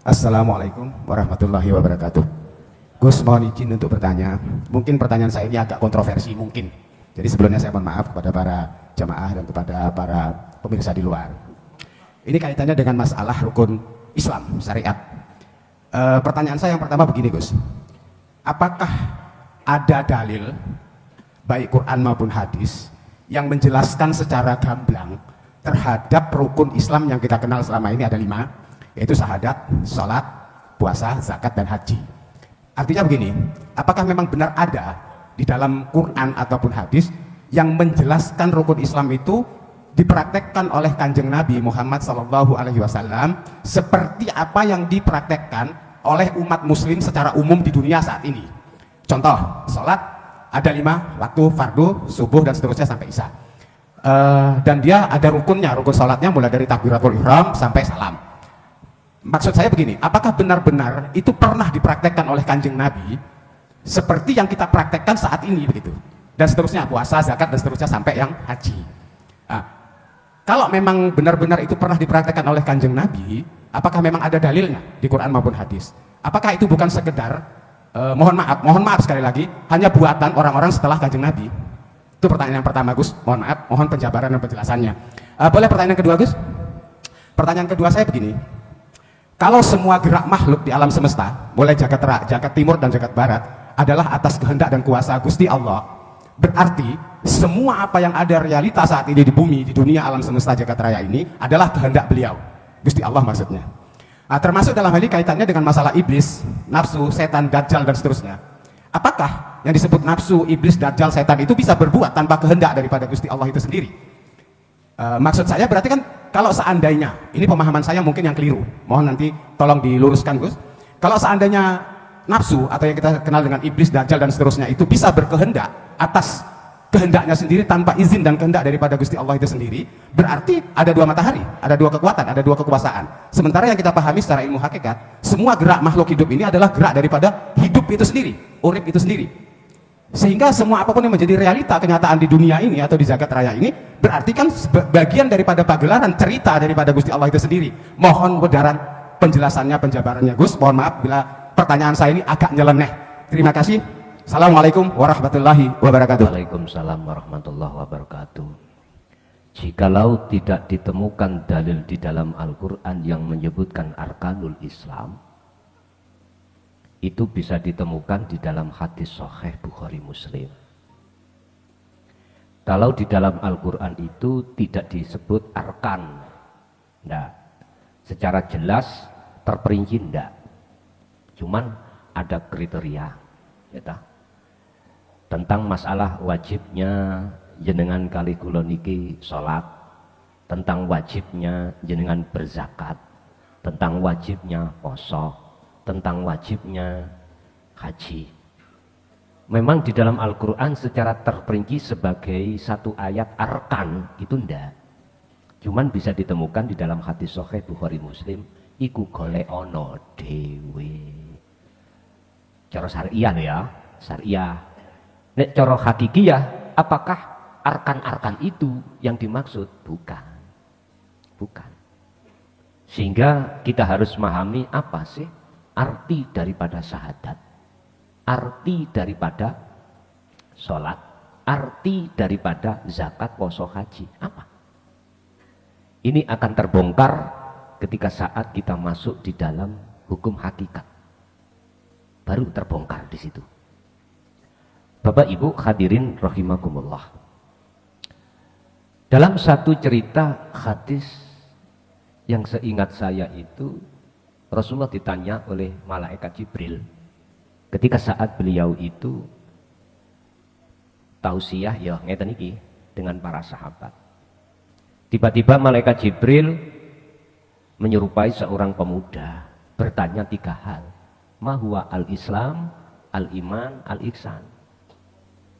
Assalamualaikum warahmatullahi wabarakatuh. Gus, mohon izin untuk bertanya. Mungkin pertanyaan saya ini agak kontroversi mungkin. Jadi sebelumnya saya mohon maaf kepada para jamaah dan kepada para pemirsa di luar. Ini kaitannya dengan masalah rukun Islam, syariat. Pertanyaan saya yang pertama begini, Gus. Apakah ada dalil, baik Quran maupun hadis, yang menjelaskan secara gamblang terhadap rukun Islam yang kita kenal selama ini ada 5, yaitu syahadat, sholat, puasa, zakat, dan haji. Artinya begini, apakah memang benar ada di dalam Quran ataupun hadis yang menjelaskan rukun Islam itu dipraktekkan oleh Kanjeng Nabi Muhammad SAW seperti apa yang dipraktekkan oleh umat muslim secara umum di dunia saat ini? Contoh, sholat ada 5 waktu, fardu, subuh, dan seterusnya sampai isya. Dan dia ada rukunnya, rukun sholatnya mulai dari takbiratul ihram sampai salam. Maksud saya begini, apakah benar-benar itu pernah dipraktekkan oleh Kanjeng Nabi seperti yang kita praktekkan saat ini begitu? Dan seterusnya, puasa, zakat, dan seterusnya sampai yang haji. Nah, kalau memang benar-benar itu pernah dipraktekkan oleh Kanjeng Nabi, apakah memang ada dalilnya di Quran maupun hadis? Apakah itu bukan sekedar mohon maaf sekali lagi, hanya buatan orang-orang setelah Kanjeng Nabi? Itu pertanyaan yang pertama, Gus. Mohon maaf, mohon penjabaran dan penjelasannya. Boleh pertanyaan kedua, Gus? Pertanyaan kedua saya begini. Kalau semua gerak makhluk di alam semesta, mulai jagat timur dan jagat barat, adalah atas kehendak dan kuasa Gusti Allah, berarti semua apa yang ada realita saat ini di bumi, di dunia alam semesta jagat raya ini adalah kehendak beliau, Gusti Allah maksudnya. Termasuk dalam hal ini kaitannya dengan masalah iblis, nafsu, setan, dajjal, dan seterusnya. Apakah yang disebut nafsu, iblis, dajjal, setan itu bisa berbuat tanpa kehendak daripada Gusti Allah itu sendiri? Maksud saya berarti kan kalau seandainya, ini pemahaman saya mungkin yang keliru, mohon nanti tolong diluruskan, Gus. Kalau seandainya nafsu atau yang kita kenal dengan iblis, dajjal, dan seterusnya itu bisa berkehendak atas kehendaknya sendiri tanpa izin dan kehendak daripada Gusti Allah itu sendiri, berarti ada 2 matahari, ada 2 kekuatan, ada 2 kekuasaan. Sementara yang kita pahami secara ilmu hakikat, semua gerak makhluk hidup ini adalah gerak daripada hidup itu sendiri, urip itu sendiri. Sehingga semua apapun yang menjadi realita kenyataan di dunia ini atau di jagat raya ini berarti kan bagian daripada pagelaran cerita daripada Gusti Allah itu sendiri. Mohon bedaran penjelasannya, penjabarannya, Gus. Mohon maaf bila pertanyaan saya ini agak nyeleneh. Terima kasih. Assalamualaikum warahmatullahi wabarakatuh. Waalaikumsalam warahmatullahi wabarakatuh. Jikalau tidak ditemukan dalil di dalam Al-Quran yang menyebutkan arkanul Islam, itu bisa ditemukan di dalam hadis sahih Bukhari Muslim. Kalau di dalam Al-Quran itu tidak disebut arkan, enggak, secara jelas terperinci enggak, cuman ada kriteria ya, tentang masalah wajibnya jenengan kali kula niki sholat, tentang wajibnya jenengan berzakat, tentang wajibnya poso, tentang wajibnya haji. Memang di dalam Al-Quran secara terperinci sebagai satu ayat arkan itu ndak, cuman bisa ditemukan di dalam hadis sahih Bukhari Muslim, iku golek ono dewe. Cara syariah ya, syariah. Nek cara hakikiyah, apakah arkan-arkan itu yang dimaksud? Bukan. Bukan. Sehingga kita harus memahami apa sih arti daripada syahadat, arti daripada sholat, arti daripada zakat, poso, haji, apa? Ini akan terbongkar ketika saat kita masuk di dalam hukum hakikat, baru terbongkar di situ. Bapak Ibu hadirin rahimakumullah, dalam satu cerita hadis yang seingat saya itu, Rasulullah ditanya oleh malaikat Jibril ketika saat beliau itu tausiah ya ngeten iki dengan para sahabat. Tiba-tiba malaikat Jibril menyerupai seorang pemuda bertanya 3 hal. Ma huwa al-Islam, al-iman, al-ihsan.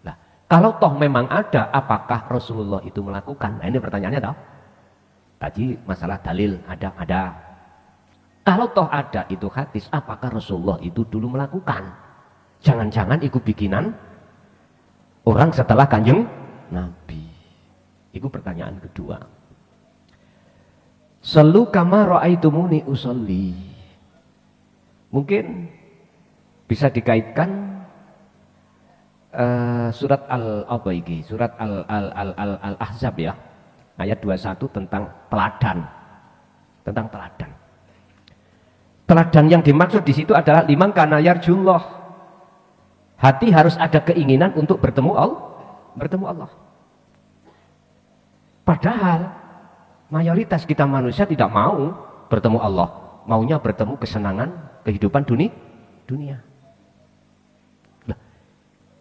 Nah, kalau toh memang ada, apakah Rasulullah itu melakukan? Nah, ini pertanyaannya toh. Tadi masalah dalil ada. Kalau toh ada itu hadis, apakah Rasulullah itu dulu melakukan? Jangan-jangan itu bikinan orang setelah Kanjeng Nabi. Itu pertanyaan kedua. Sallu kama ra'aitumuni usolli. Mungkin bisa dikaitkan surat surat Al-Ahzab ya, ayat 21 tentang teladan. Tentang teladan. Teladan yang dimaksud di situ adalah liman kana yarjullah. Hati harus ada keinginan untuk bertemu Allah. Padahal mayoritas kita manusia tidak mau bertemu Allah, maunya bertemu kesenangan kehidupan dunia. Nah,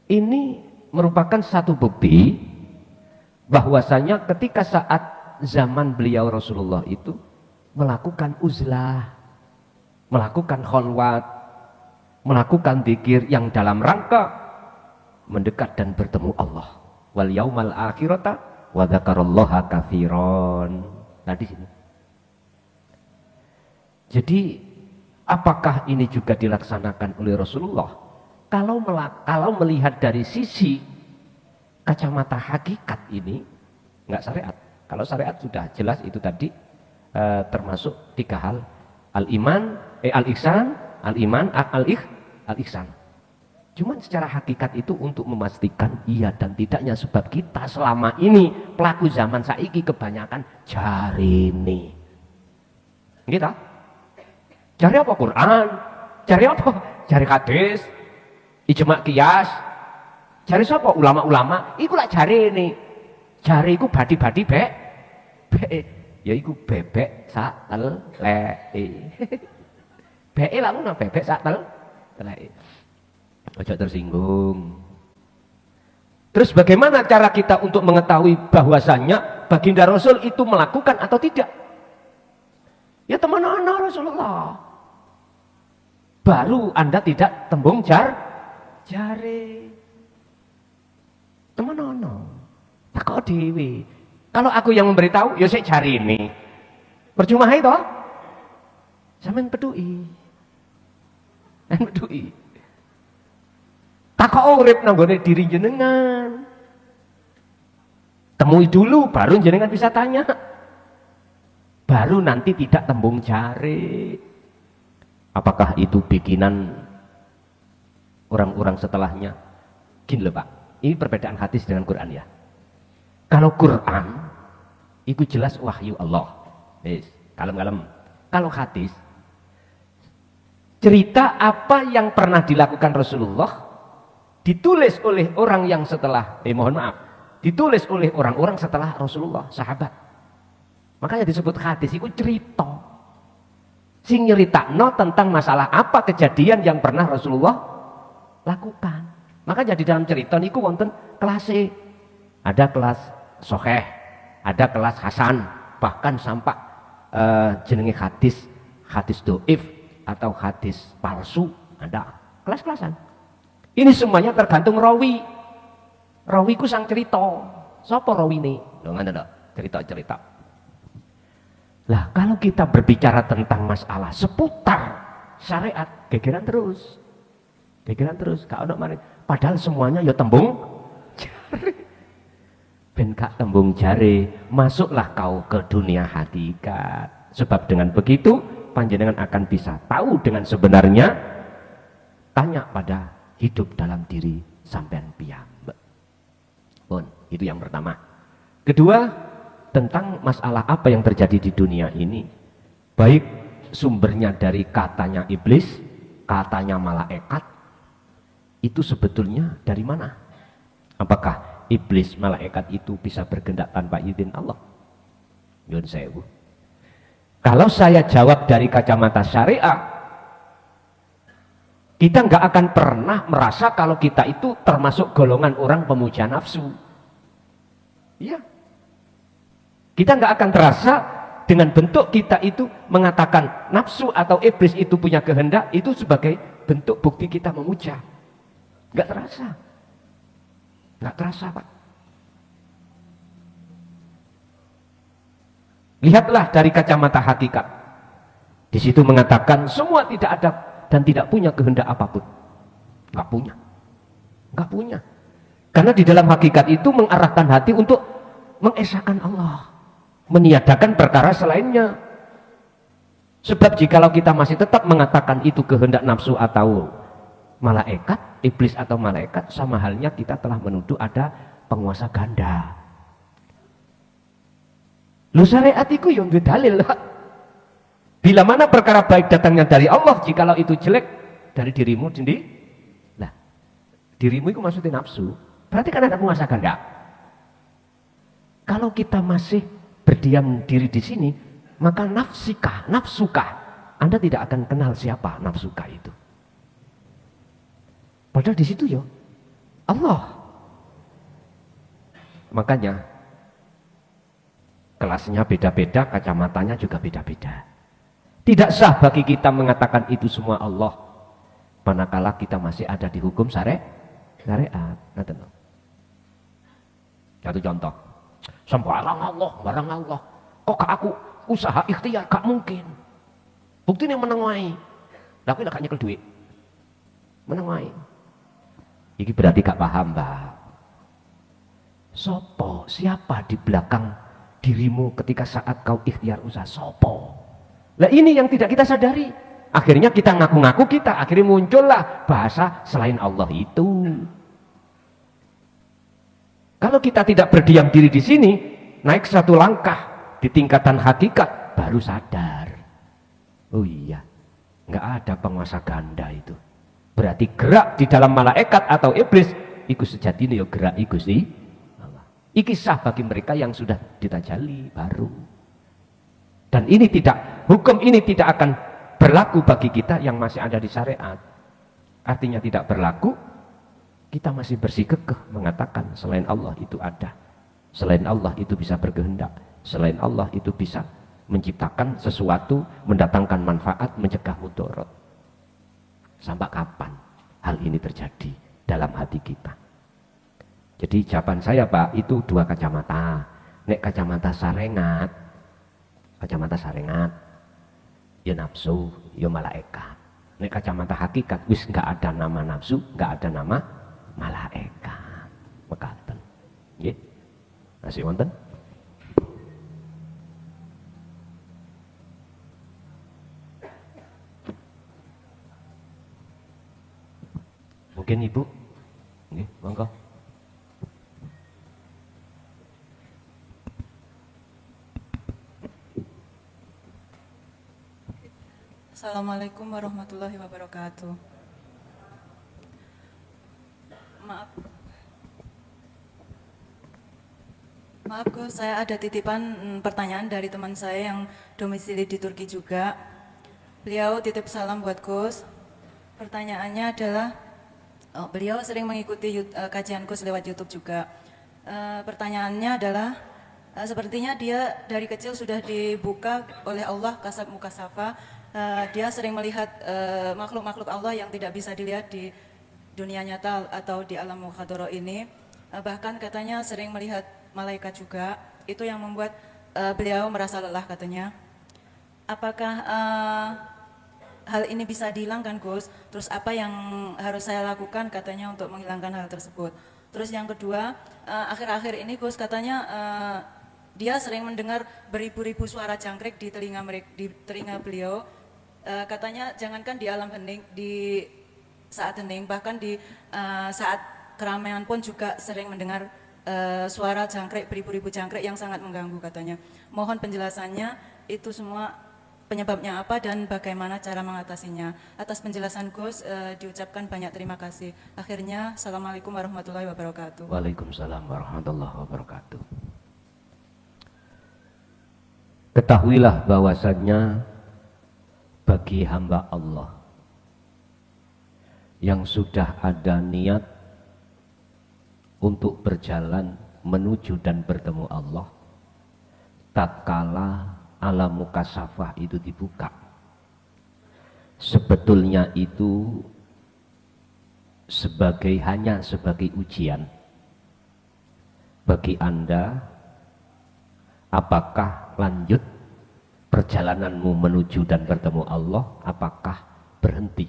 ini merupakan satu bukti bahwasanya ketika saat zaman beliau Rasulullah itu melakukan uzlah, melakukan kholwat, melakukan zikir yang dalam rangka mendekat dan bertemu Allah. Wal yaumal akhirata wa dzakarallaha katsiran. Nah di sini. Jadi apakah ini juga dilaksanakan oleh Rasulullah? Kalau melihat dari sisi kacamata hakikat ini enggak syariat. Kalau syariat sudah jelas itu tadi termasuk 3 hal. Al-iman, al-ihsan, al-iman, al-ihsan. Cuman secara hakikat itu untuk memastikan iya dan tidaknya, sebab kita selama ini pelaku zaman saiki kebanyakan cari ini. Gitu. Cari apa? Quran. Cari apa? Cari hadis. Ijma' qiyas. Cari siapa? Ulama-ulama. Iku lah cari ini. Cari iku badi-badi bek. Ya iku bebek sak teleke. Beke lah ngono, bebek sak teleke. Ojo tersinggung. Terus bagaimana cara kita untuk mengetahui bahwasannya baginda Rasul itu melakukan atau tidak? Ya teman-teman Rasulullah. Baru Anda tidak tembung jare. Teman-teman. Takok dhewe. Kalau aku yang memberitahu, ya saya cari ini. Percuma itu. Sampeyan peduli. Takok urip nanggone diri jenengan. Temui dulu, baru jenengan bisa tanya. Baru nanti tidak tembung jare. Apakah itu bikinan orang-orang setelahnya? Gini loh Pak, ini perbedaan hadis dengan Quran ya. Kalau Quran itu jelas wahyu Allah. Kalem-kalem. Kalau hadis cerita apa yang pernah dilakukan Rasulullah ditulis oleh orang yang setelah ditulis oleh orang-orang setelah Rasulullah, sahabat. Makanya disebut hadis itu cerita. Sing nyeritakno tentang masalah apa kejadian yang pernah Rasulullah lakukan. Makanya di dalam cerita niku wonten kelasé. Ada kelas sahih, ada kelas hasan, bahkan sampai jenenge hadis dhaif atau hadis palsu, ada kelas-kelasan. Ini semuanya tergantung rawi. Rawi ku sang cerita. Sapa rawine? Lho ngoten to, cerita-cerita. Lah, kalau kita berbicara tentang masalah seputar syariat, gegeran terus. Gak ono maneh. Padahal semuanya ya tembung jare. Ben gak tembung jare, masuklah kau ke dunia hakikat. Sebab dengan begitu panjenengan akan bisa tahu dengan sebenarnya. Tanya pada hidup dalam diri sampean piyambak. Pun, itu yang pertama. Kedua, tentang masalah apa yang terjadi di dunia ini. Baik sumbernya dari katanya iblis, katanya malaikat, itu sebetulnya dari mana? Apakah iblis, malaikat itu bisa berkehendak tanpa izin Allah? Nyuwun sewu. Kalau saya jawab dari kacamata syariah, kita nggak akan pernah merasa kalau kita itu termasuk golongan orang pemuja nafsu. Iya. Kita nggak akan terasa dengan bentuk kita itu mengatakan nafsu atau iblis itu punya kehendak, itu sebagai bentuk bukti kita memuja. Nggak terasa. Nggak terasa, Pak. Lihatlah dari kacamata hakikat. Di situ mengatakan semua tidak ada dan tidak punya kehendak apapun. Nggak punya. Nggak punya. Karena di dalam hakikat itu mengarahkan hati untuk mengesahkan Allah, meniadakan perkara selainnya. Sebab jikalau kita masih tetap mengatakan itu kehendak nafsu atau malaikat, iblis atau malaikat, sama halnya kita telah menuduh ada penguasa ganda. Lu syariat itu yang dalil lah. Bila mana perkara baik datangnya dari Allah, jikalau itu jelek dari dirimu sendiri. Nah, dirimu itu maksudnya nafsu. Berarti kan ada penguasa ganda. Kalau kita masih berdiam diri di sini, maka nafsukah, Anda tidak akan kenal siapa nafsukah itu. Padahal di situ ya Allah. Makanya kelasnya beda-beda, kacamatanya juga beda-beda. Tidak sah bagi kita mengatakan itu semua Allah, manakala kita masih ada di hukum syariat. Satu contoh, barang Allah. Kok aku usaha ikhtiar gak mungkin. Buktinya menang wae. Lah aku gak nyekel duit. Menang wae. Iki berarti gak paham, Mbak. Sopo, siapa di belakang dirimu ketika saat kau ikhtiar usaha? Sopo? Lah ini yang tidak kita sadari. Akhirnya kita ngaku-ngaku kita, akhirnya muncullah bahasa selain Allah itu. Kalau kita tidak berdiam diri di sini, naik satu langkah di tingkatan hakikat, baru sadar. Oh iya, nggak ada penguasa ganda itu. Berarti gerak di dalam malaikat atau iblis, iku sejatinya ya gerak iku sih. Iki sah bagi mereka yang sudah ditajali baru. Dan ini hukum ini tidak akan berlaku bagi kita yang masih ada di syariat. Artinya tidak berlaku, kita masih bersikukuh mengatakan selain Allah itu ada. Selain Allah itu bisa berkehendak. Selain Allah itu bisa menciptakan sesuatu, mendatangkan manfaat, mencegah mudarat. Sampai kapan hal ini terjadi dalam hati kita? Jadi jawaban saya, Pak, itu dua kacamata. Nek kacamata sarengat, ya nafsu, ya malaikat. Nek kacamata hakikat, wis nggak ada nama nafsu, nggak ada nama malaikat. Mekaten. Nggih. Masih wonten? Mungkin Ibu? Nggih, monggo. Assalamualaikum warahmatullahi wabarakatuh. Maaf Gus, saya ada titipan pertanyaan dari teman saya yang domisili di Turki juga. Beliau titip salam buat Gus. Pertanyaannya adalah, beliau sering mengikuti kajian Gus lewat YouTube juga. Pertanyaannya adalah, sepertinya dia dari kecil sudah dibuka oleh Allah kasab mukasafa. Dia sering melihat makhluk-makhluk Allah yang tidak bisa dilihat di dunia nyata atau di alam mukhadharah ini. Bahkan katanya sering melihat malaikat juga. Itu yang membuat beliau merasa lelah katanya. Apakah hal ini bisa dihilangkan Gus? Terus apa yang harus saya lakukan katanya untuk menghilangkan hal tersebut? Terus yang kedua, akhir-akhir ini Gus katanya dia sering mendengar beribu-ribu suara jangkrik di telinga beliau. Katanya jangankan di alam hening, di saat hening, bahkan di saat keramaian pun juga sering mendengar suara jangkrik, beribu-ribu jangkrik yang sangat mengganggu katanya. Mohon penjelasannya, itu semua penyebabnya apa dan bagaimana cara mengatasinya. Atas penjelasan Gus diucapkan banyak terima kasih. Akhirnya, Assalamualaikum warahmatullahi wabarakatuh. Waalaikumsalam warahmatullahi wabarakatuh. Ketahuilah bahwasannya bagi hamba Allah yang sudah ada niat untuk berjalan menuju dan bertemu Allah, tatkala alam mukasafah itu dibuka, sebetulnya itu hanya sebagai ujian bagi Anda. Apakah lanjut perjalananmu menuju dan bertemu Allah, apakah berhenti?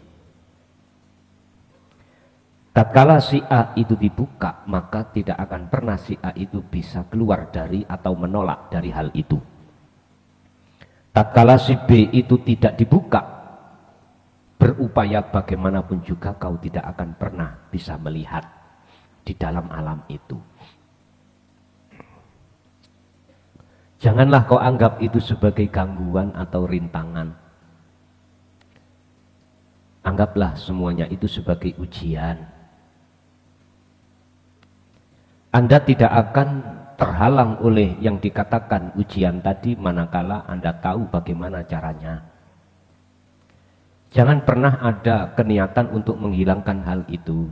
Tatkala si A itu dibuka, maka tidak akan pernah si A itu bisa keluar dari atau menolak dari hal itu. tatkala si B itu tidak dibuka, berupaya bagaimanapun juga kau tidak akan pernah bisa melihat di dalam alam itu. Janganlah kau anggap itu sebagai gangguan atau rintangan. Anggaplah semuanya itu sebagai ujian. Anda tidak akan terhalang oleh yang dikatakan ujian tadi manakala Anda tahu bagaimana caranya. Jangan pernah ada keniatan untuk menghilangkan hal itu.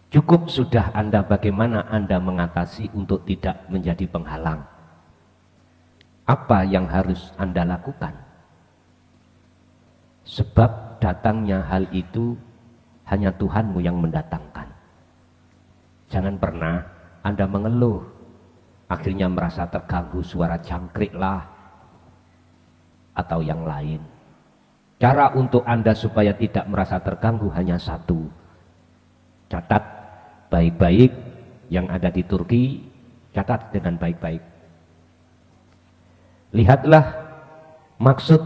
Cukup sudah Anda bagaimana Anda mengatasi untuk tidak menjadi penghalang. Apa yang harus Anda lakukan? Sebab datangnya hal itu hanya Tuhanmu yang mendatangkan. Jangan pernah Anda mengeluh, akhirnya merasa terganggu suara jangkrik lah, atau yang lain. Cara untuk Anda supaya tidak merasa terganggu hanya satu. Catat baik-baik yang ada di Turki, catat dengan baik-baik. Lihatlah maksud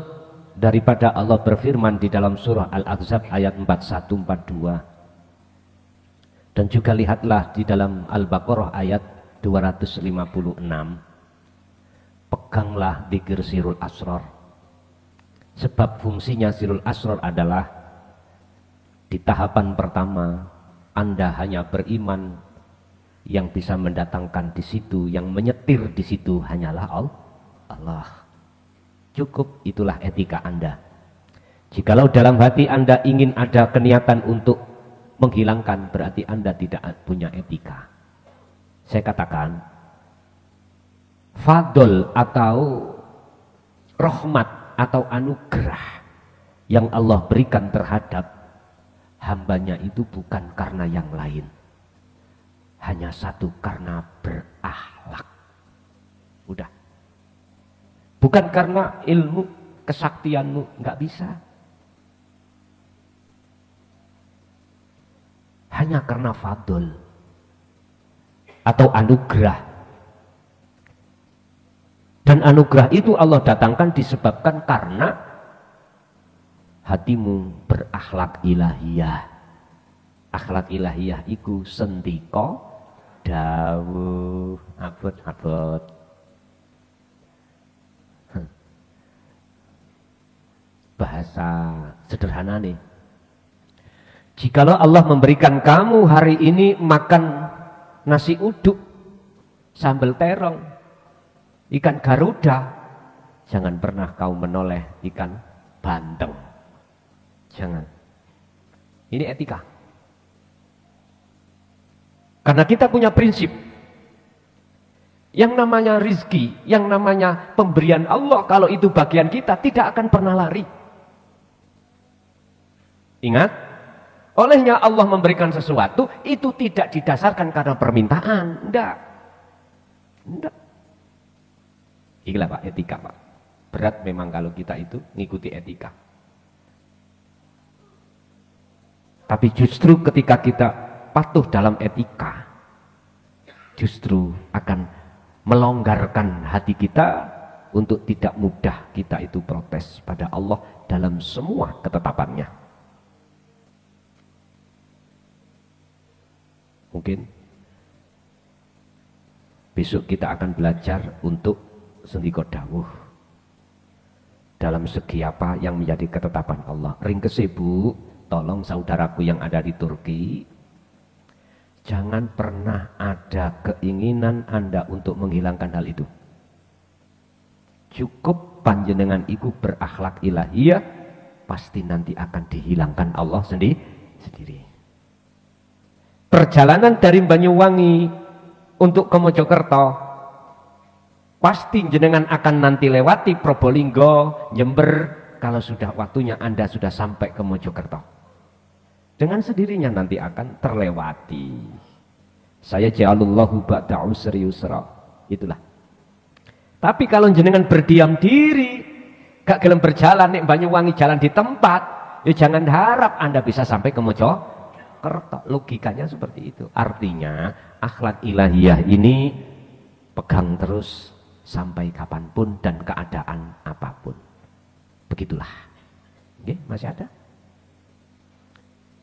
daripada Allah berfirman di dalam surah Al-Ahzab ayat 41-42. Dan juga lihatlah di dalam Al-Baqarah ayat 256. Peganglah dzikir sirul asrar. Sebab fungsinya sirul asrar adalah di tahapan pertama Anda hanya beriman, yang bisa mendatangkan di situ, yang menyetir di situ hanyalah Allah. Cukup, itulah etika Anda. Jikalau dalam hati Anda ingin ada keniatan untuk menghilangkan, berarti Anda tidak punya etika. Saya katakan, fadl atau rahmat atau anugerah yang Allah berikan terhadap hambanya itu bukan karena yang lain, hanya satu, karena berakhlak. Udah. Bukan karena ilmu, kesaktianmu, nggak bisa. Hanya karena fadl atau anugerah. Dan anugerah itu Allah datangkan disebabkan karena hatimu berakhlak ilahiyah. Akhlak ilahiyah iku sentiko dawuh abot-abot. Bahasa sederhana nih. Jikalau Allah memberikan kamu hari ini makan nasi uduk, sambal terong, ikan garuda, jangan pernah kau menoleh ikan bandeng. Jangan. Ini etika. Karena kita punya prinsip. Yang namanya rizki, yang namanya pemberian Allah, kalau itu bagian kita, tidak akan pernah lari. Ingat, olehnya Allah memberikan sesuatu, itu tidak didasarkan karena permintaan. Enggak. Inilah Pak, etika Pak. Berat memang kalau kita itu ngikuti etika. Tapi justru ketika kita patuh dalam etika, justru akan melonggarkan hati kita untuk tidak mudah kita itu protes pada Allah dalam semua ketetapannya. Mungkin besok kita akan belajar untuk sendiko dawuh dalam segi apa yang menjadi ketetapan Allah. Ringkes Bu, tolong saudaraku yang ada di Turki, jangan pernah ada keinginan Anda untuk menghilangkan hal itu. Cukup panjenengan iku berakhlak ilahiyah, pasti nanti akan dihilangkan Allah sendiri. Perjalanan dari Banyuwangi untuk ke Mojokerto, pasti jenengan akan nanti lewati Probolinggo, Jember, kalau sudah waktunya Anda sudah sampai ke Mojokerto. Dengan sendirinya nanti akan terlewati. Saya ja'alullahu ba'da usri yusra. Itulah. Tapi kalau jenengan berdiam diri, gak gelem berjalan, nek Banyuwangi jalan di tempat, ya jangan harap Anda bisa sampai ke Mojokerto. Logikanya seperti itu. Artinya akhlak ilahiyah ini pegang terus, sampai kapanpun dan keadaan apapun. Begitulah. Oke, masih ada?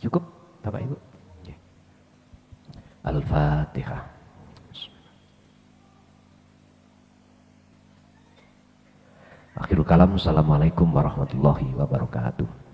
Cukup, Bapak Ibu? Oke. Al-Fatihah. Akhirul kalam. Assalamualaikum warahmatullahi wabarakatuh.